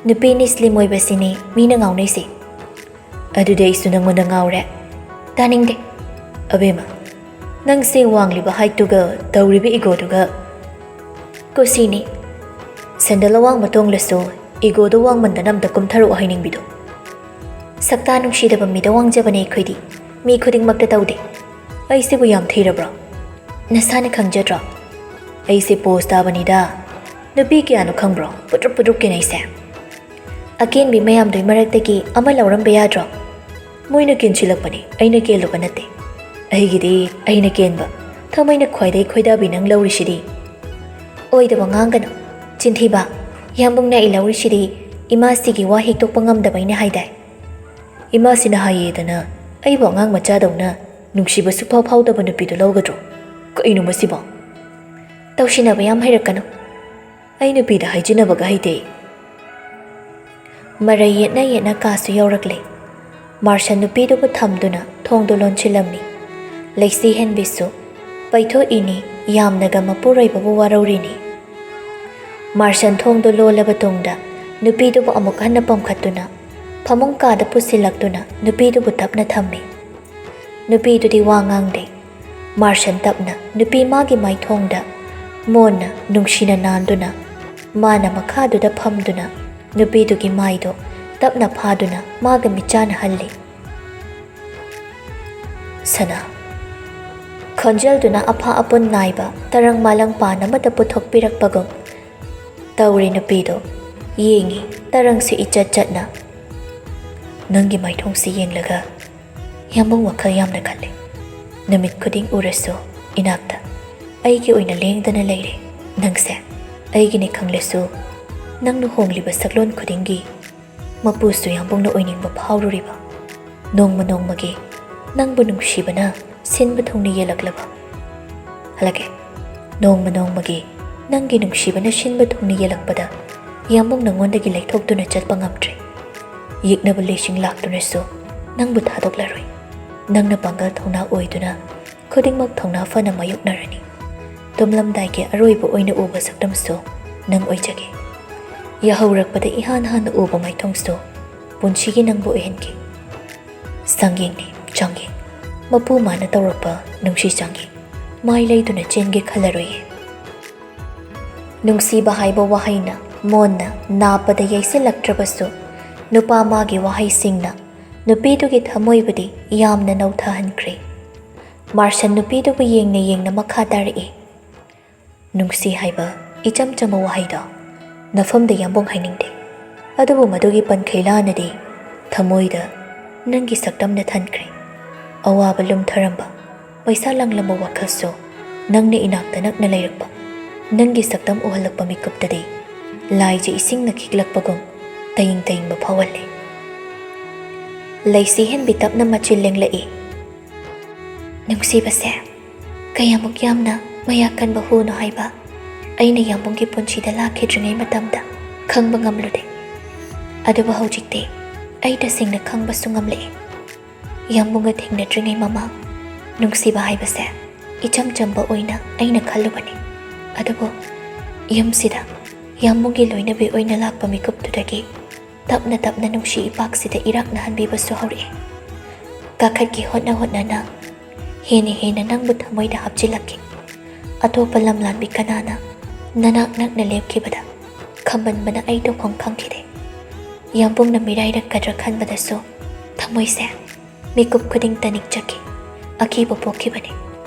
ꯅꯨꯄꯤꯅꯤ ꯁ꯭ꯂꯤꯝ ꯑꯣꯏꯕꯁꯤꯅꯤ ꯃꯤꯅ ꯉꯥꯎꯅꯩꯁꯦ꯫ ꯑꯗꯨꯗꯤ ꯑꯩꯁꯨ ꯅꯪꯉꯣꯟꯗ ꯉꯥꯎꯔꯦ? ꯇꯥꯅꯤꯡꯗꯦ꯫ ꯑꯕꯦꯝꯃ, ꯅꯪꯁꯦ ꯋꯥꯡꯂꯤꯕ ꯍꯥꯏꯠꯇꯨꯒ ꯇꯧꯔꯤꯕ ꯏꯒꯣꯗꯨꯒ ꯀꯨꯁꯤꯅꯤ꯫ ꯁꯦꯟꯗꯜ ꯑꯋꯥꯡꯕ ꯇꯣꯡꯂꯁꯨ ꯏꯒꯣꯗꯣ ꯋꯥꯡꯃꯟꯗꯅ ꯑꯝꯇ ꯀꯨꯝꯊꯔꯛꯑꯣ ꯍꯥꯏꯅꯤꯡꯕꯤꯗꯣ꯫ ꯁꯛꯇꯥ ꯅꯨꯡꯁꯤꯗꯕ ꯃꯤꯗ ꯋꯥꯡꯖꯕꯅꯦ ꯑꯩꯈꯣꯏꯗꯤ, ꯃꯤ ꯈꯨꯗꯤꯡꯃꯛꯇ ꯇꯧꯗꯦ꯫ ꯑꯩꯁꯤꯕꯨ ꯌꯥꯝ ꯊꯤꯔꯕ꯭ꯔꯣ? ꯅꯁꯥꯅ ꯈꯪꯖꯗ꯭ꯔꯣ? ꯑꯩꯁꯦ ꯄꯣꯁ ꯇꯥꯕꯅꯤꯗ꯫ ꯅꯨꯄꯤ ꯀꯌꯥꯅꯣ ꯈꯪꯕ꯭ꯔꯣ ꯄꯨꯇ꯭रुꯞ ꯄꯨꯇ꯭रुꯞ ꯀꯦꯅꯩꯁꯦ? ꯑꯀꯦꯟꯕꯤ ꯃꯌꯥꯝꯗꯨꯒꯤ ꯃꯔꯛꯇꯒꯤ ꯑꯃ ꯂꯧꯔꯝꯕ ꯌꯥꯗ꯭ꯔꯣ? ꯃꯣꯏꯅ ꯀꯦꯟꯁꯤꯜꯂꯛꯄꯅꯤ, ꯑꯩꯅ ꯀꯦꯜꯂꯨꯕ ꯅꯠꯇꯦ꯫ ꯑꯩꯒꯤꯗꯤ ꯑꯩꯅ ꯀꯦꯟꯕ ꯊꯃꯣꯏꯅ ꯈ꯭ꯋꯥꯏꯗꯒꯤ ꯈꯣꯏꯗꯥꯕꯤ ꯅꯪ ꯂꯧꯔꯤꯁꯤꯗꯤ꯫ ꯑꯣꯏꯗꯕ ꯉꯥꯡꯒꯅꯨ, ꯆꯤꯟꯊꯤꯕ꯫ ꯌꯥꯝꯕꯨꯡꯅ ꯑꯩ ꯂꯧꯔꯤꯁꯤꯗꯤ ꯏꯃꯥꯁꯤꯒꯤ ꯋꯥ ꯍꯤꯛꯇꯣꯛꯄ ꯉꯝꯗꯕꯩꯅ ꯍꯥꯏꯗꯥꯏ꯫ ꯏꯃꯥꯁꯤꯅ ꯍꯥꯏꯌꯦꯗꯅ ꯑꯩꯕꯨ ꯑꯉꯥꯡ ꯃꯆꯥꯗꯧꯅ ꯅꯨꯡꯁꯤꯕ ꯁꯨꯛꯐꯥꯎ ꯐꯥꯎꯗꯕ ꯅꯨꯄꯤꯗꯨ ꯂꯧꯒꯗ꯭ꯔꯣ? ꯀꯩꯅꯣ ꯃꯁꯤꯕꯣ? ꯇꯧꯁꯤꯟꯅꯕ ꯌꯥꯝ ꯍꯩꯔꯛꯀꯅꯨ꯫ ꯑꯩ ꯅꯨꯄꯤꯗ ꯍꯥꯏꯖꯤꯟꯅꯕꯒ ꯍꯩꯇꯦ꯫ ꯃꯔꯩ ꯌꯦꯠꯅ ꯌꯦꯠꯅ ꯀꯥꯁꯨ ꯌꯧꯔꯛꯂꯦ꯫ ꯃꯥꯔꯁꯟ ꯅꯨꯄꯤꯗꯨꯕꯨ ꯊꯝꯗꯨꯅ ꯊꯣꯡꯗꯨ ꯂꯣꯟꯁꯤꯜꯂꯝꯃꯤ꯫ ꯂꯩꯁꯤ ꯍꯦꯟꯕꯤꯁꯨ ꯄꯩꯊꯣꯛꯏꯅꯤ ꯌꯥꯝꯅꯒ ꯃꯄꯨꯔꯣꯏꯕꯕꯨ ꯋꯥꯔꯧꯔꯤꯅꯤ꯫ ꯃꯥꯔꯁꯟ ꯊꯣꯡꯗꯨ ꯂꯣꯜꯂꯕ ꯇꯨꯡꯗ ꯅꯨꯄꯤꯗꯨꯕꯨ ꯑꯃꯨꯛ ꯍꯟꯅ ꯄꯝꯈꯠꯇꯨꯅ ꯐꯃꯨꯡ ꯀꯥꯗ ꯄꯨꯁꯤꯜꯂꯛꯇꯨꯅ ꯅꯨꯄꯤꯗꯨꯕꯨ ꯇꯞꯅ ꯊꯝꯃꯤ꯫ ꯅꯨꯄꯤꯗꯨꯗꯤ ꯋꯥ ꯉꯥꯡꯗꯦ꯫ ꯃꯥꯔꯁꯟ ꯇꯞꯅ ꯅꯨꯄꯤ ꯃꯥꯒꯤ ꯃꯥꯏꯊꯣꯡꯗ ꯃꯣꯟꯅ ꯅꯨꯡꯁꯤꯅ ꯅꯥꯟꯗꯨꯅ ꯃꯥꯅ ꯃꯈꯥꯗꯨꯗ ꯐꯝꯗꯨꯅ ꯅꯨꯄꯤꯗꯨꯒꯤ ꯃꯥꯏꯗꯣ ꯇꯞꯅ ꯐꯥꯗꯨꯅ ꯃꯥꯒ ꯃꯤꯠꯆꯥꯟꯅꯍꯜꯂꯤ꯫ ꯁꯅꯥ, ꯈꯣꯟꯖꯦꯜꯗꯨꯅ ꯑꯐꯥ ꯑꯄꯨꯟ ꯅꯥꯏꯕ ꯇꯔꯪ ꯃꯥꯂꯪ ꯄꯥꯟ ꯑꯃꯗ ꯄꯨꯊꯣꯛꯄꯤꯔꯛꯄꯒꯨꯝ ꯇꯧꯔꯤ꯫ ꯅꯨꯄꯤꯗꯣ ꯌꯦꯡꯉꯤ ꯇꯔꯪꯁꯤ ꯏꯆꯠ ꯆꯠꯅ꯫ ꯅꯪꯒꯤ ꯃꯥꯏꯊꯣꯡꯁꯤ ꯌꯦꯡꯂꯒ ꯌꯥꯝꯕꯨꯡ ꯋꯥꯈꯜ ꯌꯥꯝꯅ ꯈꯜꯂꯤ꯫ ꯅꯨꯃꯤꯠ ꯈꯨꯗꯤꯡ ꯎꯔꯁꯨ ꯏꯅꯥꯛꯇ ꯑꯩꯒꯤ ꯑꯣꯏꯅ ꯂꯦꯡꯗꯅ ꯂꯩꯔꯦ꯫ ꯅꯪꯁꯦ ꯑꯩꯒꯤꯅꯤ ꯈꯪꯂꯁꯨ ꯅꯪꯅ ꯍꯣꯡꯂꯤꯕ ꯁꯛꯂꯣꯟ ꯈꯨꯗꯤꯡꯒꯤ ꯃꯄꯨꯁꯨ ꯌꯥꯝꯕꯨꯡꯅ ꯑꯣꯏꯅꯤꯡꯕ ꯐꯥꯎꯔꯨꯔꯤꯕ꯫ ꯅꯣꯡꯃ ꯅꯣꯡꯃꯒꯤ ꯅꯪꯕꯨ ꯅꯨꯡꯁꯤꯕꯅ ꯁꯤꯟꯕ ꯊꯨꯡꯅ ꯌꯦꯜꯂꯛꯂꯕ꯫ ꯍꯜꯂꯒꯦ꯫ ꯅꯣꯡꯃ ꯅꯣꯡꯃꯒꯤ ꯅꯪꯒꯤ ꯅꯨꯡꯁꯤꯕꯅ ꯁꯤꯟꯕ ꯊꯨꯡꯅ ꯌꯦꯜꯂꯛꯄꯗ ꯌꯥꯝꯕꯨꯡ ꯅꯪꯉꯣꯟꯗꯒꯤ ꯂꯩꯊꯣꯛꯇꯨꯅ ꯆꯠꯄ ꯉꯝꯗ꯭ꯔꯦ꯫ ꯌꯦꯛꯅꯕ ꯂꯩꯁꯤꯡ ꯂꯥꯛꯇꯨꯅꯁꯨ ꯅꯪꯕꯨ ꯊꯥꯗꯣꯛꯂꯔꯣꯏ꯫ ꯅꯪꯅ ꯄꯥꯡꯒꯜ ꯊꯧꯅꯥ ꯑꯣꯏꯗꯨꯅ ꯈꯨꯗꯤꯡꯃꯛ ꯊꯧꯅꯥ ꯐꯅ ꯃꯥꯌꯣꯛꯅꯔꯅꯤ꯫ ꯇꯨꯝꯂꯝꯗꯥꯏꯒꯤ ꯑꯔꯣꯏꯕ ꯑꯣꯏꯅ ꯎꯕ ꯁꯛꯇꯝꯁꯨ ꯅꯪ ꯑꯣꯏꯖꯒꯦ꯫ ꯌꯥꯍꯧꯔꯛꯄꯗ ꯏꯍꯥꯟ ꯍꯥꯟꯅ ꯎꯕ ꯃꯥꯏꯊꯣꯡꯁꯨ ꯄꯨꯟꯁꯤꯒꯤ ꯅꯪꯕꯨ ꯑꯣꯏꯍꯟꯈꯤ꯫ ꯁꯪꯌꯦꯡꯅꯤ ꯆꯥꯡꯌꯦꯡ, ꯃꯄꯨ ꯃꯥꯅ ꯇꯧꯔꯛꯄ ꯅꯨꯡꯁꯤ ꯆꯥꯡꯌꯦꯡ, ꯃꯥꯏ ꯂꯩꯗꯨꯅ ꯆꯦꯟꯒꯦ ꯈꯜꯂꯔꯣꯏꯌꯦ꯫ ꯅꯨꯡꯁꯤꯕ ꯍꯥꯏꯕ ꯋꯥꯍꯩꯅ ꯃꯣꯟꯅ ꯅꯥꯞꯄꯗ ꯌꯩꯁꯤꯜꯂꯛꯇ꯭ꯔꯕꯁꯨ ꯅꯨꯄꯥ ꯃꯥꯒꯤ ꯋꯥꯍꯩꯁꯤꯡꯅ ꯅꯨꯄꯤꯗꯨꯒꯤ ꯊꯃꯣꯏꯕꯨꯗꯤ ꯌꯥꯝꯅ ꯅꯧꯊꯍꯟꯈ꯭ꯔꯦ꯫ ꯃꯥꯔꯁꯟ ꯅꯨꯄꯤꯗꯨꯕꯨ ꯌꯦꯡꯅ ꯌꯦꯡꯅ ꯃꯈꯥ ꯇꯥꯔꯛꯏ꯫ ꯅꯨꯡꯁꯤ ꯍꯥꯏꯕ ꯏꯆꯝ ꯆꯝꯕ ꯋꯥꯍꯩꯗꯣ ꯅꯐꯝꯗ ꯌꯥꯝꯕꯣꯡ ꯍꯥꯏꯅꯤꯡꯗꯦ, ꯑꯗꯨꯕꯨ ꯃꯗꯨꯒꯤ ꯄꯟꯈꯩ ꯂꯥꯅꯗꯤ ꯊꯃꯣꯏꯗ ꯅꯪꯒꯤ ꯁꯛꯇꯝꯅ ꯊꯟꯈ꯭ꯔꯦ꯫ ꯑꯋꯥꯕ ꯂꯨꯝꯊꯔꯝꯕ, ꯄꯩꯁꯥ ꯂꯥꯡꯂꯝꯕ ꯋꯥꯈꯜꯁꯨ ꯅꯪꯅ ꯏꯅꯥꯛꯇ ꯅꯛꯅ ꯂꯩꯔꯛꯄ, ꯅꯪꯒꯤ ꯁꯛꯇꯝ ꯎꯍꯜꯂꯛꯄ ꯃꯤꯀꯨꯞꯇꯗꯤ ꯂꯥꯏꯖ ꯏꯁꯤꯡꯅ ꯈꯤꯛꯂꯛꯄꯒꯨꯝ ꯇꯌꯤꯡ ꯇꯌꯤꯡꯕ ꯐꯥꯎꯍꯜꯂꯦ꯫ ꯂꯩꯁꯤ ꯍꯦꯟꯕꯤ ꯇꯞꯅ ꯃꯆꯤꯜ ꯂꯦꯡꯂꯛꯏ꯫ ꯅꯨꯡꯁꯤꯕꯁꯦ ꯀꯌꯥꯃꯨꯛ ꯌꯥꯝꯅ ꯃꯌꯥꯛ ꯀꯟꯕ ꯍꯨꯅꯣ ꯍꯥꯏꯕ ꯑꯩꯅ ꯌꯥꯝꯕꯨꯡꯒꯤ ꯄꯨꯟꯁꯤꯗ ꯂꯥꯛꯈꯤꯗ꯭ꯔꯤꯉꯩ ꯃꯇꯝꯗ ꯈꯪꯕ ꯉꯝꯂꯨꯗꯦ, ꯑꯗꯨꯕꯨ ꯍꯧꯖꯤꯛꯇꯤ ꯑꯩ ꯇꯁꯦꯡꯅ ꯈꯪꯕꯁꯨ ꯉꯝꯂꯛꯏ꯫ ꯌꯥꯝꯕꯨꯡꯒ ꯊꯦꯡꯅꯗ꯭ꯔꯤꯉꯩ ꯃꯃꯥꯡ ꯅꯨꯡꯁꯤꯕ ꯍꯥꯏꯕꯁꯦ ꯏꯆꯝ ꯆꯝꯕ ꯑꯣꯏꯅ ꯑꯩꯅ ꯈꯜꯂꯨꯕꯅꯤ, ꯑꯗꯨꯕꯨ ꯌꯨꯝꯁꯤꯗ ꯌꯥꯝꯕꯨꯡꯒꯤ ꯂꯣꯏꯅꯕꯤ ꯑꯣꯏꯅ ꯂꯥꯛꯄ ꯃꯤꯀꯨꯞꯇꯨꯗꯒꯤ ꯇꯞꯅ ꯇꯞꯅ ꯅꯨꯡꯁꯤ ꯏꯄꯥꯛꯁꯤꯗ ꯏꯔꯥꯛꯅꯍꯟꯕꯤꯕꯁꯨ ꯍꯧꯔꯛꯏ꯫ ꯀꯥꯈꯠꯀꯤ ꯍꯣꯠꯅꯅ ꯍꯦꯟꯅ ꯅꯪꯕꯨ ꯊꯃꯣꯏꯗ ꯍꯥꯞꯆꯤꯜꯂꯛꯈꯤ꯫ ꯑꯇꯣꯞꯄ ꯂꯝꯂꯥꯟꯕꯤ ꯀꯅꯥꯅ ꯅꯅꯥꯛ ꯅꯛꯅ ꯂꯦꯞꯈꯤꯕꯗ ꯈꯝꯕꯟꯕꯅ ꯑꯩ ꯇꯧꯐꯝ ꯈꯪꯈꯤꯗꯦ꯫ ꯌꯥꯝꯕꯨꯡꯅ ꯃꯤꯔꯥꯏꯔꯛꯀꯗ꯭ꯔꯥ ꯈꯟꯕꯗꯁꯨ ꯊꯃꯣꯏꯁꯦ ꯃꯤꯀꯨꯞ ꯈꯨꯗꯤꯡꯇ ꯅꯤꯛꯆꯈꯤ, ꯑꯀꯤꯕ ꯄꯣꯛꯈꯤꯕꯅꯤ꯫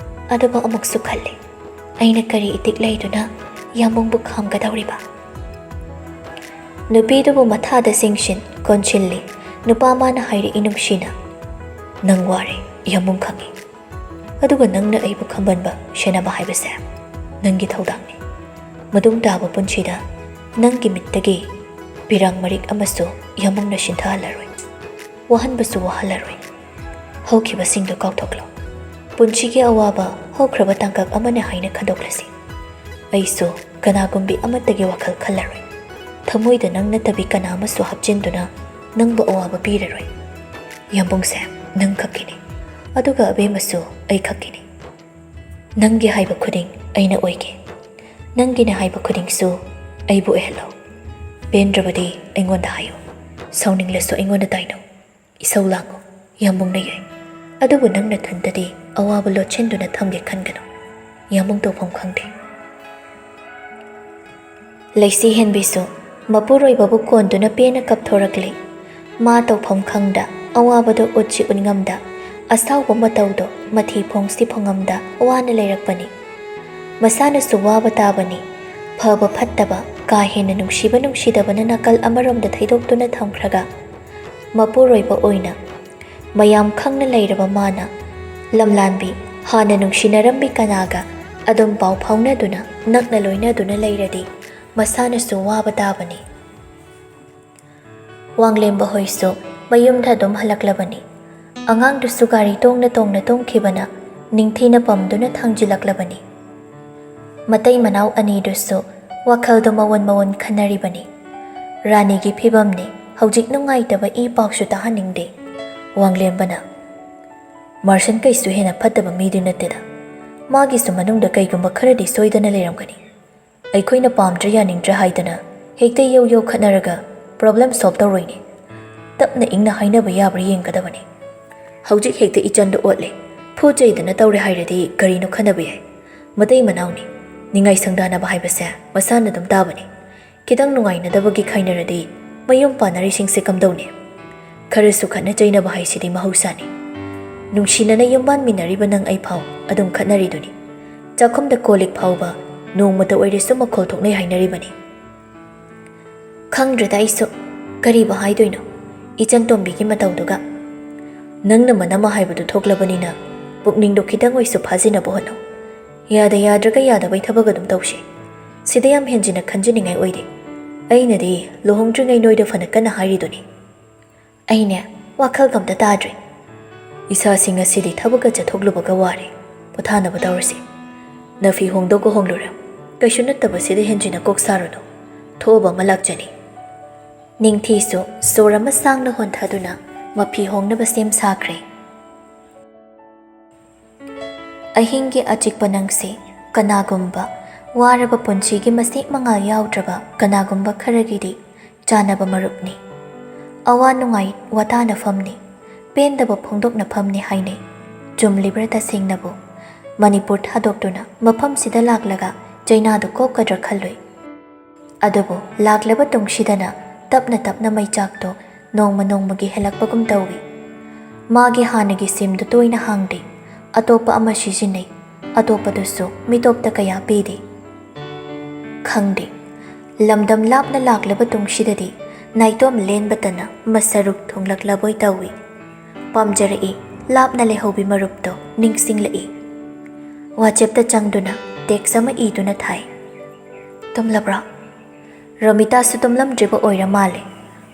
ꯑꯗꯨꯕꯨ ꯑꯃꯨꯛꯁꯨ ꯈꯜꯂꯤ, ꯑꯩꯅ ꯀꯔꯤ ꯏꯇꯤꯛ ꯂꯩꯗꯨꯅ ꯌꯥꯝꯕꯨꯡꯕꯨ ꯈꯥꯝꯒꯗꯧꯔꯤꯕ? ꯅꯨꯄꯤꯗꯨꯕꯨ ꯃꯊꯥꯗ ꯆꯤꯡꯁꯤꯟ ꯀꯣꯟꯁꯤꯜꯂꯤ ꯅꯨꯄꯥ ꯃꯥꯅ ꯍꯥꯏꯔꯛꯏ ꯅꯨꯡꯁꯤꯅ꯫ ꯅꯪ ꯋꯥꯔꯦ ꯌꯥꯝꯕꯨꯡ ꯈꯪꯏ, ꯑꯗꯨꯒ ꯅꯪꯅ ꯑꯩꯕꯨ ꯈꯝꯕꯟꯕ ꯁꯦꯟꯅꯕ ꯍꯥꯏꯕꯁꯦ ꯅꯪꯒꯤ ꯊꯧꯗꯥꯡꯅꯤ꯫ ꯃꯇꯨꯡ ꯇꯥꯕ ꯄꯨꯟꯁꯤꯗ ꯅꯪꯒꯤ ꯃꯤꯠꯇꯒꯤ ꯄꯤꯔꯥꯡ ꯃꯔꯤꯛ ꯑꯃꯁꯨ ꯌꯥꯝꯕꯨꯡꯅ ꯁꯤꯟꯊꯍꯜꯂꯔꯣꯏ, ꯋꯥꯍꯟꯕꯁꯨ ꯋꯥꯍꯜꯂꯔꯣꯏ꯫ ꯍꯧꯈꯤꯕꯁꯤꯡꯗꯨ ꯀꯥꯎꯊꯣꯛꯂꯣ, ꯄꯨꯟꯁꯤꯒꯤ ꯑꯋꯥꯕ ꯍꯧꯈ꯭ꯔꯕ ꯇꯥꯡꯀꯛ ꯑꯃꯅ ꯍꯥꯏꯅ ꯈꯟꯗꯣꯛꯂꯁꯤ꯫ ꯑꯩꯁꯨ ꯀꯅꯥꯒꯨꯝꯕꯤ ꯑꯃꯠꯇꯒꯤ ꯋꯥꯈꯜ ꯈꯜꯂꯔꯣꯏ, ꯊꯃꯣꯏꯗ ꯅꯪ ꯅꯠꯇꯕꯤ ꯀꯅꯥ ꯑꯃꯁꯨ ꯍꯥꯞꯆꯤꯟꯗꯨꯅ ꯅꯪꯕꯨ ꯑꯋꯥꯕ ꯄꯤꯔꯔꯣꯏ꯫ ꯌꯥꯝꯕꯨꯡꯁꯦ ꯅꯪ ꯈꯛꯀꯤꯅꯤ, ꯑꯗꯨꯒ ꯑꯕꯦꯝꯃꯁꯨ ꯑꯩ ꯈꯛꯀꯤꯅꯤ꯫ ꯅꯪꯒꯤ ꯍꯥꯏꯕ ꯈꯨꯗꯤꯡ ꯑꯩꯅ ꯑꯣꯏꯒꯦ, ꯅꯪꯒꯤꯅ ꯍꯥꯏꯕ ꯈꯨꯗꯤꯡꯁꯨ ꯑꯩꯕꯨ ꯑꯣꯏꯍꯜꯂꯣ꯫ ꯄꯦꯟꯗ꯭ꯔꯕꯗꯤ ꯑꯩꯉꯣꯟꯗ ꯍꯥꯏꯌꯨ, ꯁꯥꯎꯅꯤꯡꯂꯁꯨ ꯑꯩꯉꯣꯟꯗ ꯇꯥꯏꯅꯧ, ꯏꯁꯧ ꯂꯥꯡꯉꯨ, ꯌꯥꯝꯕꯨꯡꯅ ꯌꯥꯏ꯫ ꯑꯗꯨꯕꯨ ꯅꯪ ꯅꯊꯟꯇꯗꯤ ꯑꯋꯥꯕ ꯂꯣꯠꯁꯤꯟꯗꯨꯅ ꯊꯝꯒꯦ ꯈꯟꯒꯅꯨ, ꯌꯥꯝꯕꯨꯡ ꯇꯧꯐꯝ ꯈꯪꯗꯦ꯫ ꯂꯩꯁꯤ ꯍꯦꯟꯕꯤꯁꯨ ꯃꯄꯨꯔꯣꯏꯕꯕꯨ ꯀꯣꯟꯗꯨꯅ ꯄꯦꯟꯅ ꯀꯞꯊꯣꯔꯛꯂꯤ꯫ ꯃꯥ ꯇꯧꯐꯝ ꯈꯪꯗ, ꯑꯋꯥꯕꯗꯣ ꯎꯠꯁꯤ ꯎꯠꯉꯝꯗ, ꯑꯁꯥꯎꯕ ꯃꯇꯧꯗꯣ ꯃꯊꯤ ꯐꯣꯡꯁꯤ ꯐꯣꯡꯉꯝꯗ ꯋꯥꯅ ꯂꯩꯔꯛꯄꯅꯤ꯫ ꯃꯁꯥꯅꯁꯨ ꯋꯥꯕ ꯇꯥꯕꯅꯤ꯫ ꯐꯕ ꯐꯠꯇꯕ, ꯀꯥ ꯍꯦꯟꯅ ꯅꯨꯡꯁꯤꯕ ꯅꯨꯡꯁꯤꯗꯕꯅ ꯅꯥꯀꯜ ꯑꯃꯔꯣꯝꯗ ꯊꯩꯗꯣꯛꯇꯨꯅ ꯊꯝꯈ꯭ꯔꯒ ꯃꯄꯨꯔꯣꯏꯕ ꯑꯣꯏꯅ ꯃꯌꯥꯝ ꯈꯪꯅ ꯂꯩꯔꯕ ꯃꯥꯅ ꯂꯝꯂꯥꯟꯕꯤ ꯍꯥꯟꯅ ꯅꯨꯡꯁꯤꯅꯔꯝꯕꯤ ꯀꯅꯥꯒ ꯑꯗꯨꯝ ꯄꯥꯎ ꯐꯥꯎꯅꯗꯨꯅ ꯅꯛꯅ ꯂꯣꯏꯅꯗꯨꯅ ꯂꯩꯔꯗꯤ ꯃꯁꯥꯅꯁꯨ ꯋꯥꯕ ꯇꯥꯕꯅꯤ꯫ ꯋꯥꯡꯂꯦꯝꯕ ꯍꯣꯏꯁꯨ ꯃꯌꯨꯝꯗ ꯑꯗꯨꯝ ꯍꯜꯂꯛꯂꯕꯅꯤ꯫ ꯑꯉꯥꯡꯗꯨꯁꯨ ꯒꯥꯔꯤ ꯇꯣꯡꯅ ꯇꯣꯡꯈꯤꯕꯅ ꯅꯤꯡꯊꯤꯅ ꯄꯝꯗꯨꯅ ꯊꯥꯡꯖꯤꯜꯂꯛꯂꯕꯅꯤ꯫ ꯃꯇꯩ ꯃꯅꯥꯎ ꯑꯅꯤꯗꯨꯁꯨ ꯋꯥꯈꯜꯗꯣ ꯃꯋꯣꯟ ꯈꯟꯅꯔꯤꯕꯅꯤ꯫ ꯔꯥꯅꯤꯒꯤ ꯐꯤꯕꯝꯅꯤ, ꯍꯧꯖꯤꯛ ꯅꯨꯡꯉꯥꯏꯇꯕ ꯏ ꯄꯥꯎꯁꯨ ꯇꯥꯍꯟꯅꯤꯡꯗꯦ꯫ ꯋꯥꯡꯂꯦꯝꯕꯅ, ꯃꯥꯔꯁꯟ ꯀꯩꯁꯨ ꯍꯦꯟꯅ ꯐꯠꯇꯕ ꯃꯤꯗꯤ ꯅꯠꯇꯦꯗ, ꯃꯥꯒꯤꯁꯨ ꯃꯅꯨꯡꯗ ꯀꯩꯒꯨꯝꯕ ꯈꯔꯗꯤ ꯁꯣꯏꯗꯅ ꯂꯩꯔꯝꯒꯅꯤ꯫ ꯑꯩꯈꯣꯏꯅ ꯄꯥꯝꯗ꯭ꯔ ꯌꯥꯅꯤꯡꯗ꯭ꯔ ꯍꯥꯏꯗꯅ ꯍꯦꯛꯇ ꯌꯧ ꯈꯠꯅꯔꯒ ꯄ꯭ꯔꯣꯕ꯭ꯂꯦꯝ ꯁꯣꯜꯕ ꯇꯧꯔꯣꯏꯅꯦ꯫ ꯇꯞꯅ ꯏꯪꯅ ꯍꯥꯏꯅꯕ ꯌꯥꯕ꯭ꯔꯥ ꯌꯦꯡꯒꯗꯕꯅꯤ꯫ ꯍꯧꯖꯤꯛ ꯍꯦꯛꯇ ꯏꯆꯟꯗ ꯑꯣꯠꯂꯦ, ꯐꯨ ꯆꯩꯗꯅ ꯇꯧꯔꯦ ꯍꯥꯏꯔꯗꯤ ꯀꯔꯤꯅꯣ ꯈꯟꯅꯕ ꯌꯥꯏ꯫ ꯃꯇꯩ ꯃꯅꯥꯎꯅꯤ, ꯅꯤꯡꯉꯥꯏ ꯁꯪꯗꯥꯅꯕ ꯍꯥꯏꯕꯁꯦ ꯃꯁꯥꯅ ꯑꯗꯨꯝ ꯇꯥꯕꯅꯤ꯫ ꯈꯤꯇꯪ ꯅꯨꯡꯉꯥꯏꯅꯗꯕꯒꯤ ꯈꯥꯏꯅꯔꯗꯤ ꯃꯌꯨꯝ ꯄꯥꯟꯅꯔꯤꯁꯤꯡꯁꯦ ꯀꯝꯗꯧꯅꯤ? ꯈꯔꯁꯨ ꯈꯠꯅ ꯆꯩꯅꯕ ꯍꯥꯏꯁꯤꯗꯤ ꯃꯍꯧꯁꯥꯅꯤ꯫ ꯅꯨꯡꯁꯤꯅꯅ ꯌꯨꯝꯕꯥꯟꯃꯤꯟꯅꯔꯤꯕ ꯅꯪ ꯑꯩ ꯐꯥꯎ ꯑꯗꯨꯝ ꯈꯠꯅꯔꯤꯗꯨꯅꯤ꯫ ꯆꯥꯛꯈꯨꯝꯗ ꯀꯣꯜꯂꯤꯛ ꯐꯥꯎꯕ ꯅꯣꯡꯃꯇ ꯑꯣꯏꯔꯁꯨ ꯃꯈꯣꯜ ꯊꯣꯛꯅꯩ ꯍꯥꯏꯅꯔꯤꯕꯅꯤ꯫ ꯈꯪꯗ꯭ꯔꯦꯗ ꯑꯩꯁꯨ ꯀꯔꯤꯕꯨ ꯍꯥꯏꯗꯣꯏꯅꯣ ꯏꯆꯟ ꯇꯣꯝꯕꯤꯒꯤ ꯃꯇꯧꯗꯨꯒ꯫ ꯅꯪꯅ ꯃꯅꯝꯃ ꯍꯥꯏꯕꯗꯨ ꯊꯣꯛꯂꯕꯅꯤꯅ ꯄꯨꯛꯅꯤꯡꯗꯣ ꯈꯤꯇꯪ ꯑꯣꯏꯁꯨ ꯐꯥꯖꯤꯟꯅꯕ ꯍꯣꯠꯅꯧ꯫ ꯌꯥꯗ꯭ꯔꯒ ꯌꯥꯗꯕꯩ ꯊꯕꯛ ꯑꯗꯨꯝ ꯇꯧꯁꯤ꯫ ꯁꯤꯗ ꯌꯥꯝ ꯍꯦꯟꯖꯤꯟꯅ ꯈꯟꯖꯅꯤꯡꯉꯥꯏ ꯑꯣꯏꯗꯦ꯫ ꯑꯩꯅꯗꯤ ꯂꯨꯍꯣꯡꯗ꯭ꯔꯤꯉꯩ ꯅꯣꯏꯗ ꯐꯅ ꯀꯟꯅ ꯍꯥꯏꯔꯤꯗꯨꯅꯤ꯫ ꯑꯩꯅꯦ ꯋꯥꯈꯜꯒ ꯑꯝꯇ ꯇꯥꯗ꯭ꯔꯤ꯫ ꯏꯁꯥꯁꯤ ꯉꯁꯤꯗꯤ ꯊꯕꯛꯀ ꯆꯠꯊꯣꯛꯂꯨꯕꯒ ꯋꯥꯔꯦ, ꯄꯣꯊꯥꯅꯕ ꯇꯧꯔꯁꯤ꯫ ꯅꯐꯤ ꯍꯣꯡꯗꯧꯒ ꯍꯣꯡꯂꯨꯔꯦ, ꯀꯩꯁꯨ ꯅꯠꯇꯕ ꯁꯤꯗ ꯍꯦꯟꯖꯤꯟꯅ ꯀꯣꯛ ꯁꯥꯔꯨꯅꯨ꯫ ꯊꯣꯛꯑꯕ ꯑꯃ ꯂꯥꯛꯆꯅꯤ꯫ ꯅꯤꯡꯊꯤꯁꯨ ꯁꯣꯔ ꯑꯃ ꯁꯥꯡꯅ ꯍꯣꯟꯊꯗꯨꯅ ꯃꯐꯤ ꯍꯣꯡꯅꯕ ꯁꯦꯝ ꯁꯥꯈ꯭ꯔꯦ꯫ ꯑꯍꯤꯡꯒꯤ ꯑꯆꯤꯛꯄ ꯅꯪꯁꯤ ꯀꯅꯥꯒꯨꯝꯕ ꯋꯥꯔꯕ ꯄꯨꯟꯁꯤꯒꯤ ꯃꯁꯦꯛ ꯃꯉꯥꯜ ꯌꯥꯎꯗ꯭ꯔꯕ ꯀꯅꯥꯒꯨꯝꯕ ꯈꯔꯒꯤꯗꯤ ꯆꯥꯅꯕ ꯃꯔꯨꯞꯅꯤ, ꯑꯋꯥ ꯅꯨꯡꯉꯥꯏ ꯋꯥꯇꯥꯅꯐꯝꯅꯤ, ꯄꯦꯟꯗꯕ ꯐꯣꯡꯗꯣꯛꯅꯐꯝꯅꯤ ꯍꯥꯏꯅꯩ꯫ ꯆꯨꯝꯂꯤꯕ꯭ꯔꯥ ꯇꯁꯦꯡꯅꯕꯨ? ꯃꯅꯤꯄꯨꯔ ꯊꯥꯗꯣꯛꯇꯨꯅ ꯃꯐꯝꯁꯤꯗ ꯂꯥꯛꯂꯒ ꯆꯩꯅꯥꯗꯨ ꯀꯣꯛꯀꯗ꯭ꯔꯥ ꯈꯜꯂꯨꯏ꯫ ꯑꯗꯨꯕꯨ ꯂꯥꯛꯂꯕ ꯇꯨꯡꯁꯤꯗꯅ ꯇꯞꯅ ꯇꯞꯅ ꯃꯩꯆꯥꯛꯇꯣ ꯅꯣꯡꯃ ꯅꯣꯡꯃꯒꯤ ꯍꯦꯜꯂꯛꯄꯒꯨꯝ ꯇꯧꯏ꯫ ꯃꯥꯒꯤ ꯍꯥꯟꯅꯒꯤ ꯁꯤꯝꯗꯨ ꯇꯣꯏꯅ ꯍꯥꯡꯗꯦ, ꯑꯇꯣꯞꯄ ꯑꯃ ꯁꯤꯖꯤꯟꯅꯩ, ꯑꯇꯣꯞꯄꯗꯨꯁꯨ ꯃꯤꯇꯣꯞꯇ ꯀꯌꯥ ꯄꯤꯗꯦ꯫ ꯈꯪꯗꯦ, ꯂꯝꯗꯝ ꯂꯥꯞꯅ ꯂꯥꯛꯂꯕ ꯇꯨꯡꯁꯤꯗꯗꯤ ꯅꯥꯏꯇꯣꯝ ꯂꯦꯟꯕꯇꯅ ꯃꯁꯔꯨꯛ ꯊꯨꯡꯂꯛꯂꯕꯣꯏ ꯇꯧꯏ꯫ ꯄꯥꯝꯖꯔꯛꯏ ꯂꯥꯞꯅ ꯂꯩꯍꯧꯕꯤ ꯃꯔꯨꯞꯇꯣ ꯅꯤꯡꯁꯤꯡꯂꯛꯏ꯫ ꯋꯥꯆꯦꯞꯇ ꯆꯪꯗꯨꯅ ꯇꯦꯛꯁ ꯑꯃ ꯏꯗꯨꯅ ꯊꯥꯏ꯫ ꯇꯨꯝꯂꯕ꯭ꯔꯥ? ꯔꯣꯃꯤꯇꯥꯁꯨ ꯇꯨꯝꯂꯝꯗ꯭ꯔꯤꯕ ꯑꯣꯏꯔ ꯃꯥꯜꯂꯦ꯫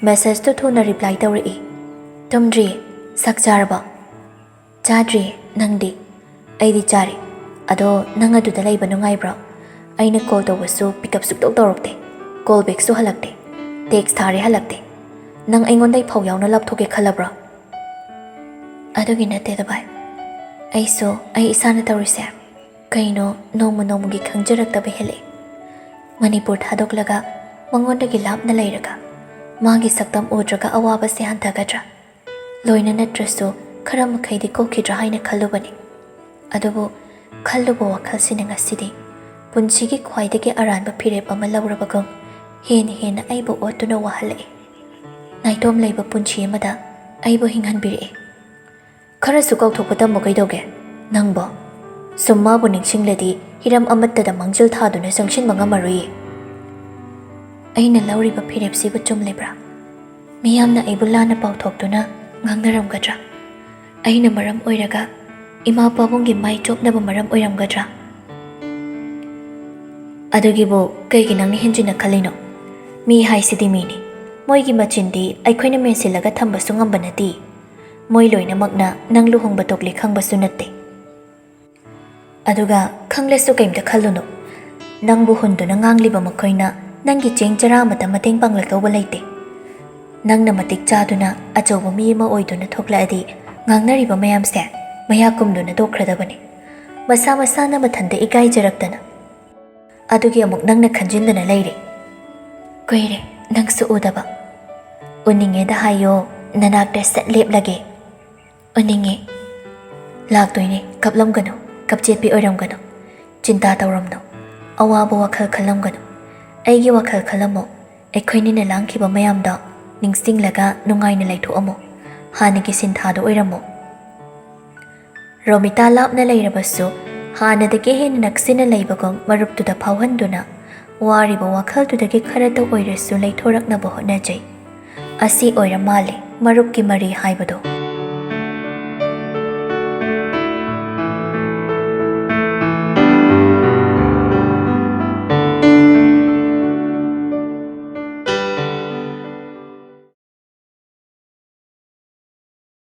ꯃꯦꯁꯦꯖꯇꯨ ꯊꯨꯅ ꯔꯤꯄ꯭ꯂꯥꯏ ꯇꯧꯔꯛꯏ꯫ ꯇꯨꯝꯗ꯭ꯔꯤꯌꯦ, ꯆꯥꯛ ꯆꯥꯔꯕ? ꯆꯥꯗ꯭ꯔꯤꯌꯦ, ꯅꯪꯗꯤ? ꯑꯩꯗꯤ ꯆꯥꯔꯦ꯫ ꯑꯗꯣ ꯅꯪ ꯑꯗꯨꯗ ꯂꯩꯕ ꯅꯨꯡꯉꯥꯏꯕ꯭ꯔꯣ? ꯑꯩꯅ ꯀꯣꯜ ꯇꯧꯕꯁꯨ ꯄꯤꯛꯑꯞ ꯁꯨꯛꯇꯧ ꯇꯧꯔꯛꯇꯦ, ꯀꯣꯜ ꯕꯦꯛꯁꯨ ꯍꯜꯂꯛꯇꯦ, ꯇꯦꯛꯁ ꯊꯥꯔꯦ ꯍꯜꯂꯛꯇꯦ꯫ ꯅꯪ ꯑꯩꯉꯣꯟꯗꯩ ꯐꯥꯎ ꯌꯥꯎꯅ ꯂꯥꯞꯊꯣꯛꯀꯦ ꯈꯜꯂꯕ꯭ꯔꯣ? ꯑꯗꯨꯒꯤ ꯅꯠꯇꯦꯗ ꯚꯥꯏ, ꯑꯩꯁꯨ ꯑꯩ ꯏꯁꯥꯅ ꯇꯧꯔꯤꯁꯦ ꯀꯩꯅꯣ ꯅꯣꯡꯃ ꯅꯣꯡꯃꯒꯤ ꯈꯪꯖꯔꯛꯇꯕ ꯍꯦꯜꯂꯛꯏ꯫ ꯃꯅꯤꯄꯨꯔ ꯊꯥꯗꯣꯛꯂꯒ ꯃꯉꯣꯟꯗꯒꯤ ꯂꯥꯞꯅ ꯂꯩꯔꯒ ꯃꯥꯒꯤ ꯁꯛꯇꯝ ꯎꯗ꯭ꯔꯒ ꯑꯋꯥꯕꯁꯦ ꯍꯟꯊꯒꯗ꯭ꯔꯥ, ꯂꯣꯏꯅ ꯅꯠꯇ꯭ꯔꯁꯨ ꯈꯔ ꯃꯈꯩꯗꯤ ꯀꯣꯛꯈꯤꯗ꯭ꯔꯥ ꯍꯥꯏꯅ ꯈꯜꯂꯨꯕꯅꯤ꯫ ꯑꯗꯨꯕꯨ ꯈꯜꯂꯨꯕ ꯋꯥꯈꯜꯁꯤꯅ ꯉꯁꯤꯗꯤ ꯄꯨꯟꯁꯤꯒꯤ ꯈ꯭ꯋꯥꯏꯗꯒꯤ ꯑꯔꯥꯟꯕ ꯐꯤꯔꯦꯞ ꯑꯃ ꯂꯧꯔꯕꯒꯨꯝ ꯍꯦꯟꯅ ꯍꯦꯟꯅ ꯑꯩꯕꯨ ꯑꯣꯠꯇꯨꯅ ꯋꯥꯍꯜꯂꯛꯏ꯫ ꯅꯥꯏꯇꯣꯝ ꯂꯩꯕ ꯄꯨꯟꯁꯤ ꯑꯃꯗ ꯑꯩꯕꯨ ꯍꯤꯡꯍꯟꯕꯤꯔꯛꯏ꯫ ꯈꯔꯁꯨ ꯀꯥꯎꯊꯣꯛꯄ ꯇꯝꯃꯨ ꯀꯩꯗꯧꯒꯦ ꯅꯪꯕꯣ? ꯁꯨꯝ ꯃꯥꯕꯨ ꯅꯤꯡꯁꯤꯡꯂꯗꯤ ꯍꯤꯔꯝ ꯑꯃꯠꯇꯗ ꯃꯥꯡꯖꯤꯜ ꯊꯥꯗꯨꯅ ꯆꯪꯁꯤꯟꯕ ꯉꯝꯃꯔꯣꯏꯌꯦ꯫ ꯑꯩꯅ ꯂꯧꯔꯤꯕ ꯐꯤꯔꯦꯞꯁꯤꯕꯨ ꯆꯨꯝꯂꯤꯕ꯭ꯔꯥ? ꯃꯤꯌꯥꯝꯅ ꯑꯩꯕꯨ ꯂꯥꯟꯅ ꯄꯥꯎꯊꯣꯛꯇꯨꯅ ꯉꯥꯡꯅꯔꯝꯒꯗ꯭ꯔꯥ? ꯑꯩꯅ ꯃꯔꯝ ꯑꯣꯏꯔꯒ ꯏꯃꯥ ꯄꯥꯕꯨꯡꯒꯤ ꯃꯥꯏ ꯆꯣꯞꯅꯕ ꯃꯔꯝ ꯑꯣꯏꯔꯝꯒꯗ꯭ꯔꯥ? ꯑꯗꯨꯒꯤꯕꯨ ꯀꯩꯒꯤ ꯅꯪꯅ ꯍꯦꯟꯖꯤꯟꯅ ꯈꯜꯂꯤꯅꯣ? ꯃꯤ ꯍꯥꯏꯁꯤꯗꯤ ꯃꯤꯅꯤ, ꯃꯣꯏꯒꯤ ꯃꯆꯤꯟꯗꯤ ꯑꯩꯈꯣꯏꯅ ꯃꯦꯟꯁꯤꯜꯂꯒ ꯊꯝꯕꯁꯨ ꯉꯝꯕ ꯅꯠꯇꯦ꯫ ꯃꯣꯏ ꯂꯣꯏꯅꯃꯛꯅ ꯅꯪ ꯂꯨꯍꯣꯡꯕ ꯇꯣꯛꯂꯦ ꯈꯪꯕꯁꯨ ꯅꯠꯇꯦ꯫ ꯑꯗꯨꯒ ꯈꯪꯂꯁꯨ ꯀꯩꯝꯇ ꯈꯜꯂꯨꯅꯨ, ꯅꯪꯕꯨ ꯍꯨꯟꯗꯨꯅ ꯉꯥꯡꯂꯤꯕ ꯃꯈꯣꯏꯅ ꯅꯪꯒꯤ ꯆꯦꯡ ꯆꯔꯥ ꯑꯃꯇ ꯃꯇꯦꯡ ꯄꯥꯡꯂꯛꯇꯧꯕ ꯂꯩꯇꯦ꯫ ꯅꯪꯅ ꯃꯇꯤꯛ ꯆꯥꯗꯨꯅ ꯑꯆꯧꯕ ꯃꯤ ꯑꯃ ꯑꯣꯏꯗꯨꯅ ꯊꯣꯛꯂꯛꯑꯗꯤ ꯉꯥꯡꯅꯔꯤꯕ ꯃꯌꯥꯝꯁꯦ ꯃꯌꯥ ꯀꯨꯝꯗꯨꯅ ꯇꯣꯛꯈ꯭ꯔꯗꯕꯅꯤ, ꯃꯁꯥ ꯃꯁꯥꯅ ꯃꯊꯟꯇ ꯏꯀꯥꯏꯖꯔꯛꯇꯅ꯫ ꯑꯗꯨꯒꯤ ꯑꯃꯨꯛ ꯅꯪꯅ ꯈꯟꯖꯤꯟꯗꯅ ꯂꯩꯔꯦ꯫ ꯀꯨꯏꯔꯦ ꯅꯪꯁꯨ ꯎꯗꯕ, ꯎꯅꯤꯡꯉꯦꯗ ꯍꯥꯏꯌꯣ, ꯅꯅꯥꯛꯇ ꯁꯠ ꯂꯦꯞꯂꯒꯦ꯫ ꯎꯅꯤꯡꯉꯦ, ꯂꯥꯛꯇꯣꯏꯅꯦ, ꯀꯞꯂꯝꯒꯅꯨ, ꯀꯞꯆꯦꯠꯄꯤ ꯑꯣꯏꯔꯝꯒꯅꯨ, ꯆꯤꯟꯇꯥ ꯇꯧꯔꯝꯅꯨ, ꯑꯋꯥꯕ ꯋꯥꯈꯜ ꯈꯜꯂꯝꯒꯅꯨ꯫ ꯑꯩꯒꯤ ꯋꯥꯈꯜ ꯈꯜꯂꯝꯃꯣ, ꯑꯩꯈꯣꯏꯅꯤꯅ ꯂꯥꯡꯈꯤꯕ ꯃꯌꯥꯝꯗꯣ ꯅꯤꯡꯁꯤꯡꯂꯒ ꯅꯨꯡꯉꯥꯏꯅ ꯂꯩꯊꯣꯛꯑꯝꯃꯣ, ꯍꯥꯟꯅꯒꯤ ꯁꯤꯟꯊꯥꯗꯣ ꯑꯣꯏꯔꯝꯃꯣ꯫ ꯔꯣꯃꯤꯇꯥ ꯂꯥꯞꯅ ꯂꯩꯔꯕꯁꯨ ꯍꯥꯟꯅꯗꯒꯤ ꯍꯦꯟꯅ ꯅꯛꯁꯤꯟꯅ ꯂꯩꯕꯒꯨꯝ ꯃꯔꯨꯞꯇꯨꯗ ꯐꯥꯎꯍꯟꯗꯨꯅ ꯋꯥꯔꯤꯕ ꯋꯥꯈꯜꯗꯨꯗꯒꯤ ꯈꯔꯇ ꯑꯣꯏꯔꯁꯨ ꯂꯩꯊꯣꯔꯛꯅꯕ ꯍꯣꯠꯅꯖꯩ꯫ ꯑꯁꯤ ꯑꯣꯏꯔ ꯃꯥꯜꯂꯦ ꯃꯔꯨꯞꯀꯤ ꯃꯔꯤ ꯍꯥꯏꯕꯗꯣ꯫